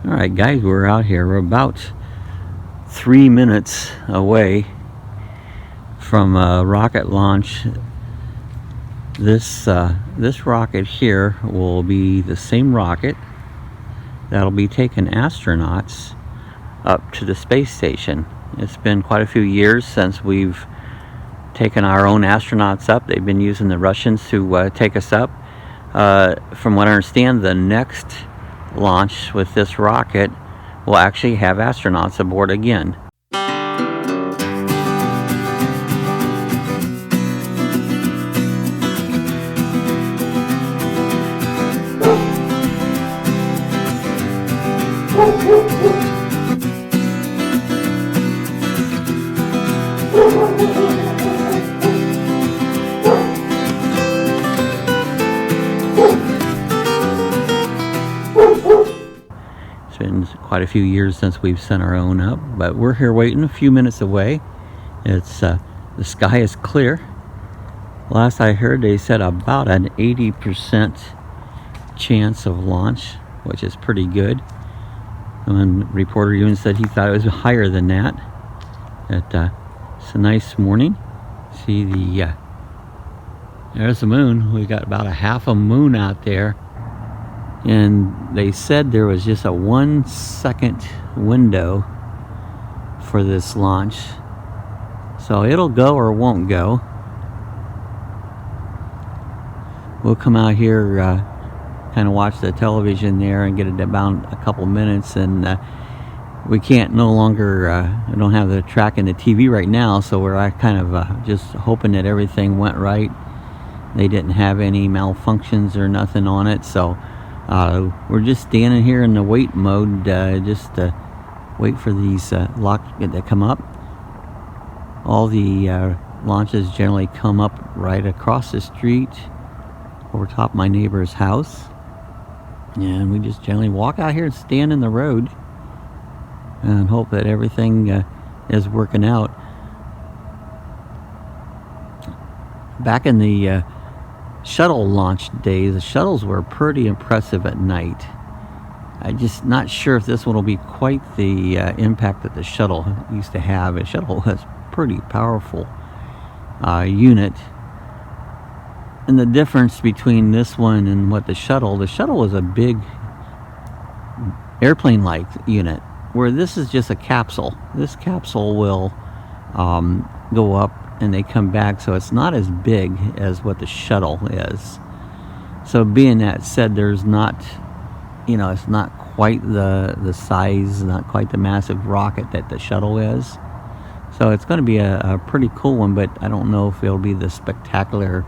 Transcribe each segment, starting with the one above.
Alright guys, we're out here. We're about 3 minutes away from a rocket launch. This rocket here will be the same rocket that'll be taking astronauts up to the space station. It's been quite a few years since we've taken our own astronauts up. They've been using the Russians to take us up. From what I understand, the next launch with this rocket will actually have astronauts aboard again. It's been quite a few years since we've sent our own up, but we're here waiting, a few minutes away. It's the sky is clear. Last I heard, they said about an 80% chance of launch, which is pretty good. One reporter even said he thought it was higher than that. It's a nice morning. See there's the moon. We got about a half a moon out there. And they said there was just a 1 second window for this launch. So it'll go or won't go. We'll come out here, kind of watch the television there and get it about a couple minutes. And we can't no longer, I don't have the track in the TV right now. So we're kind of just hoping that everything went right. They didn't have any malfunctions or nothing on it. So we're just standing here in the wait mode, just to wait for these locks to come up. All the launches generally come up right across the street over top of my neighbor's house. And we just generally walk out here and stand in the road and hope that everything is working out. Back in the shuttle launch days, the shuttles were pretty impressive at night. I'm just not sure if this one will be quite the impact that the shuttle used to have. A shuttle was a pretty powerful unit. And the difference between this one and what the shuttle was a big airplane-like unit, where this is just a capsule. This capsule will go up and they come back, so it's not as big as what the shuttle is. So being that said, there's not, it's not quite the size, not quite the massive rocket that the shuttle is. So it's going to be a pretty cool one, but I don't know if it'll be the spectacular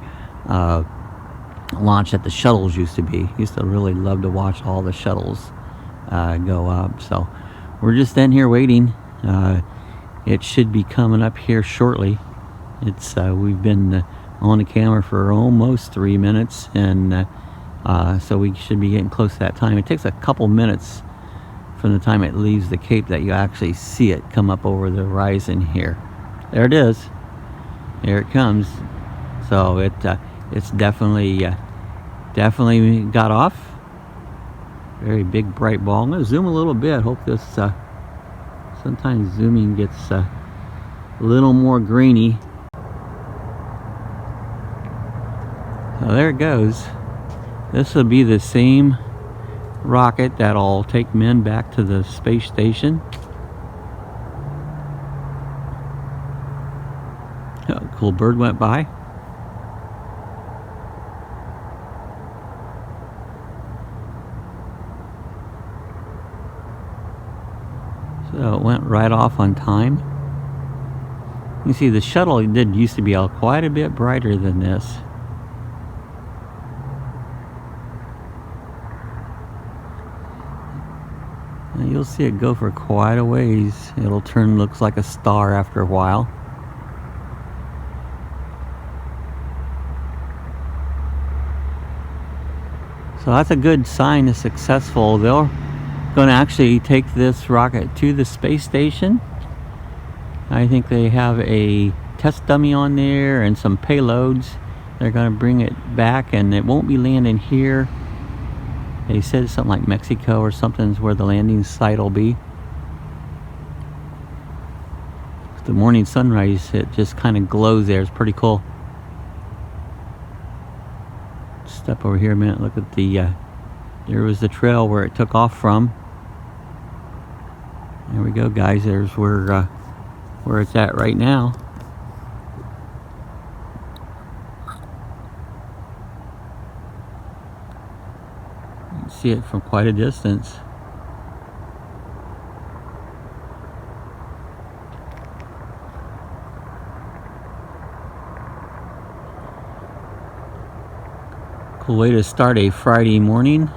launch that the shuttles used to be. Used to really love to watch all the shuttles go up. So we're just in here waiting. It should be coming up here shortly. It's we've been on the camera for almost 3 minutes, and so we should be getting close to that time. It takes a couple minutes from the time it leaves the Cape that you actually see it come up over the horizon here. There it is. There it comes. So it's definitely got off. Very big bright ball. I'm gonna zoom a little bit. Hope this sometimes zooming gets a little more grainy. So there it goes. This will be the same rocket that'll take men back to the space station. Oh, cool bird went by. So it went right off on time. You see the shuttle used to be quite a bit brighter than this. And you'll see it go for quite a ways. It'll looks like a star after a while. So that's a good sign of successful. They're going to actually take this rocket to the space station. I think they have a test dummy on there and some payloads. They're going to bring it back, and it won't be landing here. They said something like Mexico or something is where the landing site will be. The morning sunrise, it just kind of glows there. It's pretty cool. Step over here a minute. Look at the there was the trail where it took off from. There we go, guys. There's where it's at right now. You can see it from quite a distance. Cool way to start a Friday morning.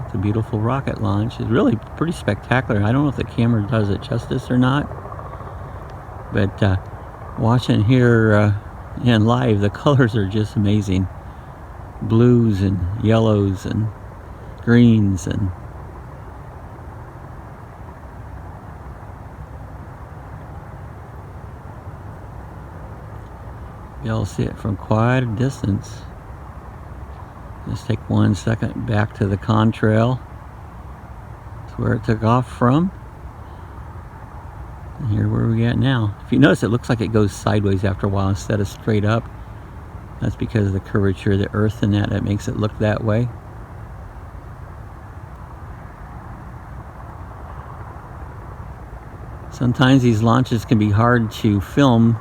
It's a beautiful rocket launch. It's really pretty spectacular. I don't know if the camera does it justice or not, but watching here in live, the colors are just amazing. Blues and yellows and greens, and you'll see it from quite a distance. Just take 1 second back to the contrail. That's where it took off from. And here where we at now. If you notice, it looks like it goes sideways after a while instead of straight up. That's because of the curvature of the earth and that makes it look that way. Sometimes these launches can be hard to film.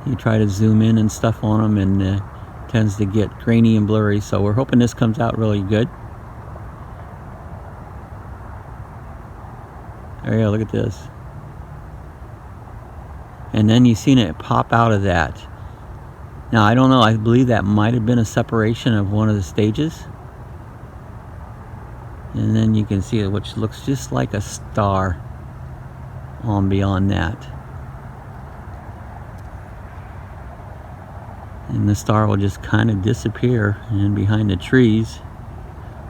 You try to zoom in and stuff on them, and tends to get grainy and blurry, so we're hoping this comes out really good. There you go, look at this. And then you've seen it pop out of that. Now, I don't know, I believe that might have been a separation of one of the stages. And then you can see it, which looks just like a star on beyond that. And the star will just kind of disappear in behind the trees.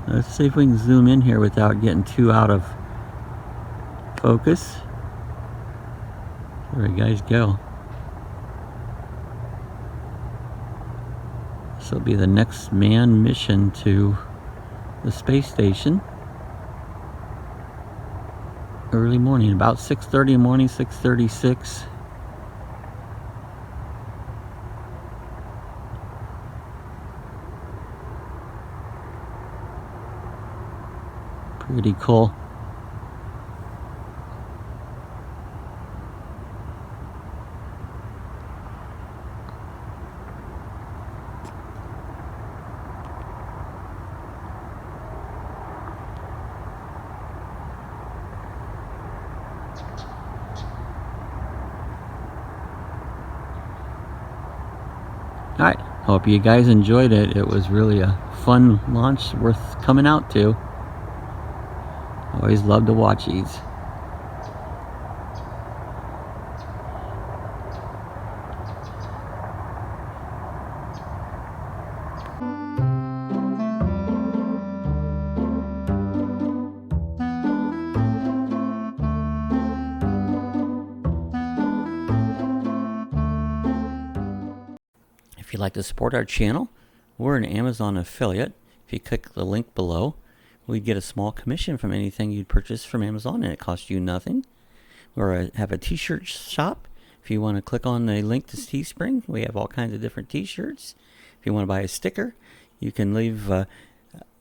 Let's see if we can zoom in here without getting too out of focus. There you guys go. This will be the next manned mission to the space station. Early morning, about 6:30 in the morning, 6:36. Pretty cool. Alright, hope you guys enjoyed it. It was really a fun launch worth coming out to. Always love to watch these. If you'd like to support our channel, we're an Amazon affiliate. If you click the link below, we get a small commission from anything you'd purchase from Amazon, and it costs you nothing. We have a t-shirt shop. If you want to click on the link to Teespring, we have all kinds of different t-shirts. If you want to buy a sticker, you can leave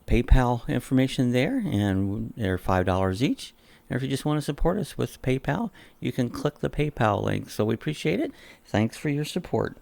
PayPal information there, and they're $5 each. And if you just want to support us with PayPal, you can click the PayPal link. So we appreciate it. Thanks for your support.